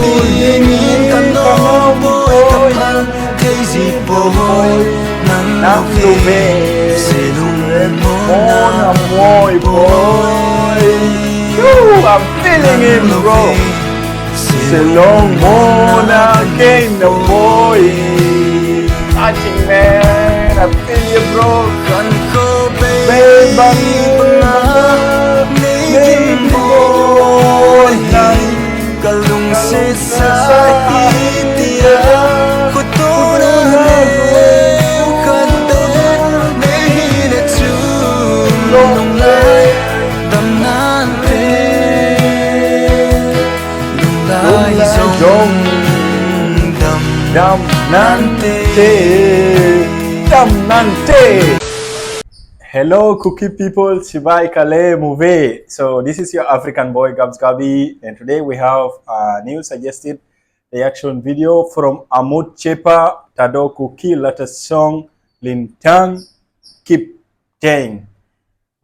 ingin ka no boy kapal kay si boy nang lubi silong mo na boy boy. I'm feeling it bro. Silong mo na kay na boy. Touching man, I feel you bro. Kan ko baby naging boy kalungsit sa itiya ko to na kante nahilit sulong lay damnante lulay zong damnante. Hello Kuki people, Sepai Hinkho. So this is your African boy Gabs Gabi, and today we have a new suggested reaction video from Amutchepa Thadou Kuki latest song Lenthang kipgen.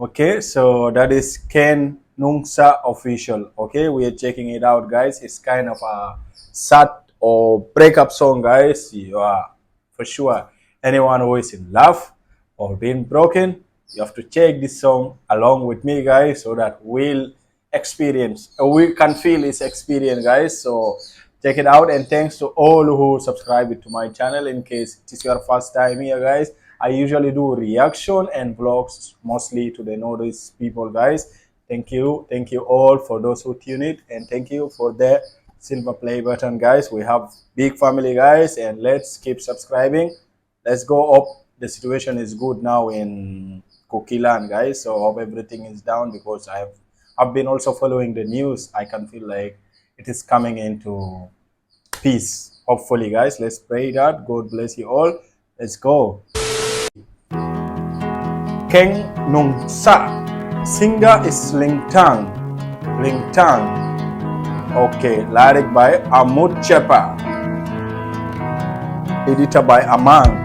Okay, so that is KhenNungsa official. Okay, we are checking it out guys. It's kind of a sad or breakup song guys. You are for sure anyone who is in love or being broken, you have to check this song along with me guys, so that we'll experience or we can feel its experience guys. So check it out, and thanks to all who subscribe to my channel. In case it is your first time here guys, I usually do reaction and vlogs mostly to the notice people guys. Thank you all for those who tune it, and thank you for the silver play button guys. We have big family guys, and let's keep subscribing. Let's go up. The situation is good now in Kukiland guys, so hope everything is down, because I've been also following the news. I can feel like it is coming into peace, hopefully guys. Let's pray that God bless you all. Let's go. KhenNungsa, singer is Lenthang. Okay, lyric by Amutchepa, editor by Amang.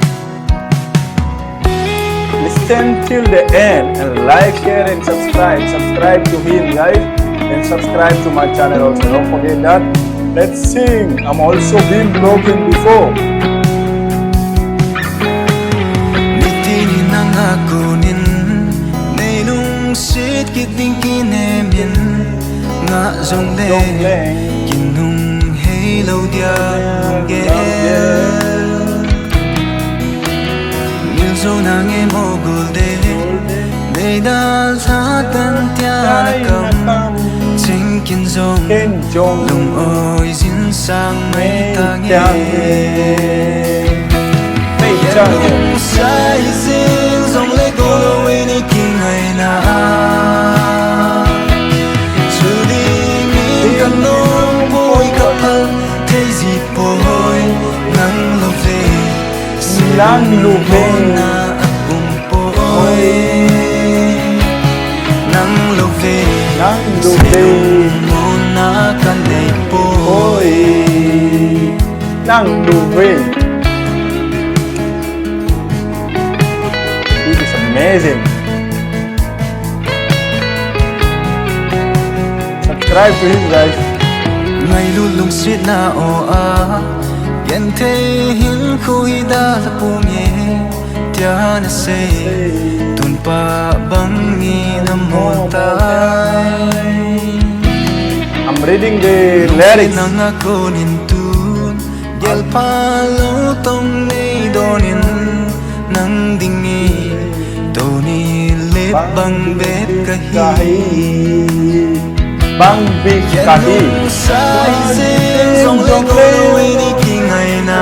Listen till the end and like, share and subscribe. Subscribe to him guys, and subscribe to my channel also. Don't forget that. Let's sing. I'm also been broken before. Nangé mogul de để đã xa tan tia cầm chính kiến dòng lòng ơi diễn sang mấy ta nghe lòng sai riêng dòng lấy cô lâu ấy đi kinh ngày nào chưa đi nghìn cần nông vui cặp thân thế gì bồi nắng lâu về Lang lubi nang lubi mona kanay boy nang lubi. It is amazing. Subscribe to him guys. Ngay lulung sit na oa Yente Hinkho Hida la pumye Tiana se Tunpa bangi na montay. I'm reading the lyrics. Nang ako nintun Yel palo tong ni donin Nang dingi Toni lip bang bet kahi Bang big kahi Sai zing zong le go ni king ay na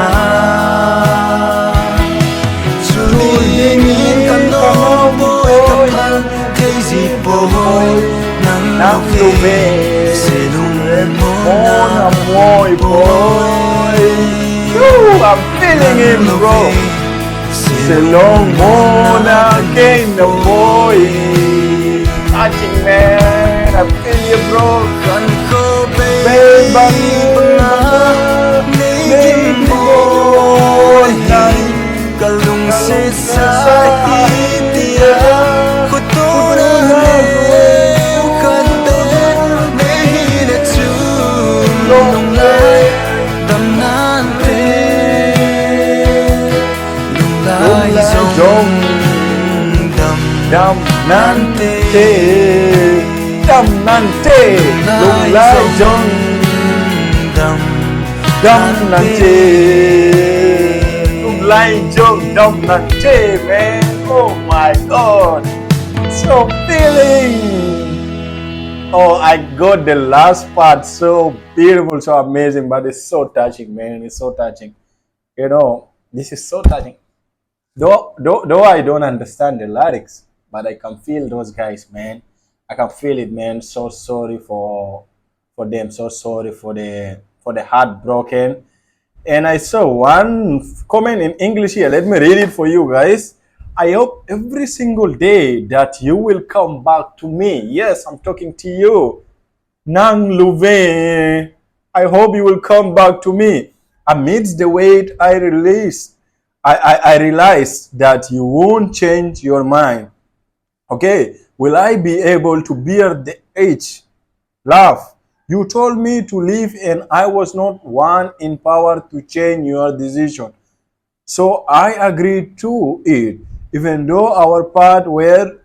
Chuli ngin ka no boy kapal kay si boy Nang lubi silong mo na boy boy. I'm feeling it bro. Silong mo na kay na boy. Touching man, I feel you bro. Kan ko baby naging boy kalungsit sa itiya ko to na kante nahilit sulong lay Dam nante, dam nante, lung lai jong, dam nante, lung lai jong, dam nante, man. Oh my God, so feeling. Oh, I got the last part so beautiful, so amazing, but it's so touching, man. It's so touching. You know, this is so touching. Though I don't understand the lyrics, but I can feel those guys, man. I can feel it, man. So sorry for them. So sorry for the heartbroken. And I saw one comment in English here. Let me read it for you guys. I hope every single day that you will come back to me. Yes, I'm talking to you. Nang Louvain. I hope you will come back to me. Amidst the weight I realized that you won't change your mind. Okay, will I be able to bear the age? Laugh. You told me to leave and I was not one in power to change your decision. So I agreed to it, even though our paths were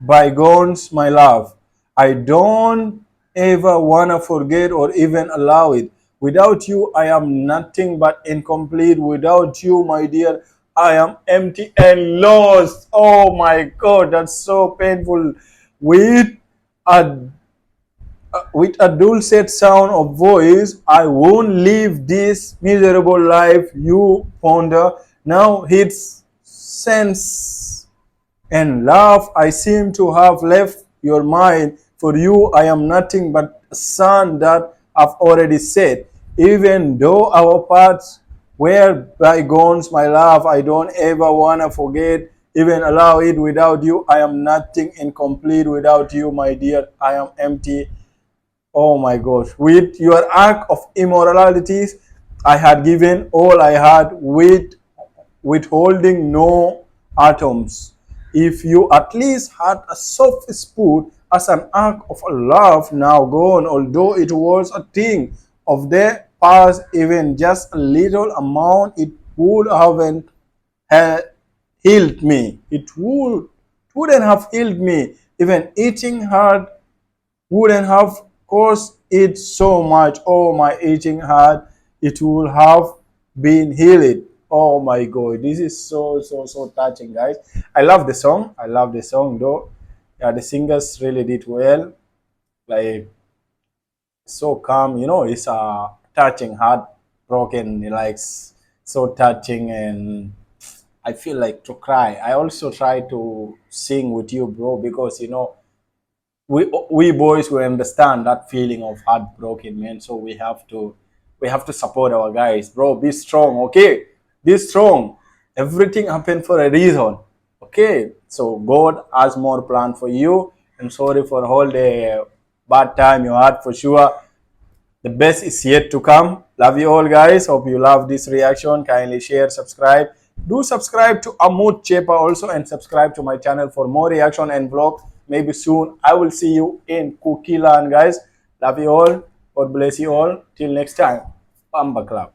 bygones, my love. I don't ever wanna forget or even allow it. Without you, I am nothing but incomplete. Without you, my dear, I am empty and lost. Oh my God, that's so painful. With a with a dulcet sound of voice, I won't live this miserable life you ponder. Now hits sense and laugh. I seem to have left your mind. For you, I am nothing but a son that I've already said. Even though our paths were bygones, my love, I don't ever wanna forget, even allow it. Without you, I am nothing, incomplete. Without you, my dear, I am empty. Oh my gosh. With your act of immoralities, I had given all I had with withholding no atoms. If you at least had a soft spot as an act of love now gone, although it was a thing of the past, even just a little amount, it would haven't healed me. Wouldn't have healed me. Even eating hard wouldn't have cost it so much. Oh, my itching heart, it would have been healed. Oh my God, this is so touching, guys. I love the song. I love the song, though. Yeah, the singers really did well. Like, so calm. You know, it's a touching, heartbroken. Like, so touching, and I feel like to cry. I also try to sing with you, bro, because you know we boys will understand that feeling of heartbroken, man. So we have to support our guys, bro. Be strong, okay? Be strong. Everything happened for a reason, okay? So God has more plan for you. I'm sorry for all the bad time you had, for sure. The best is yet to come. Love you all, guys. Hope you love this reaction. Kindly share, subscribe. Do subscribe to Amutchepa also, and subscribe to my channel for more reaction and vlog. Maybe soon I will see you in Kukiland, guys. Love you all. God bless you all. Till next time. Pamba Club.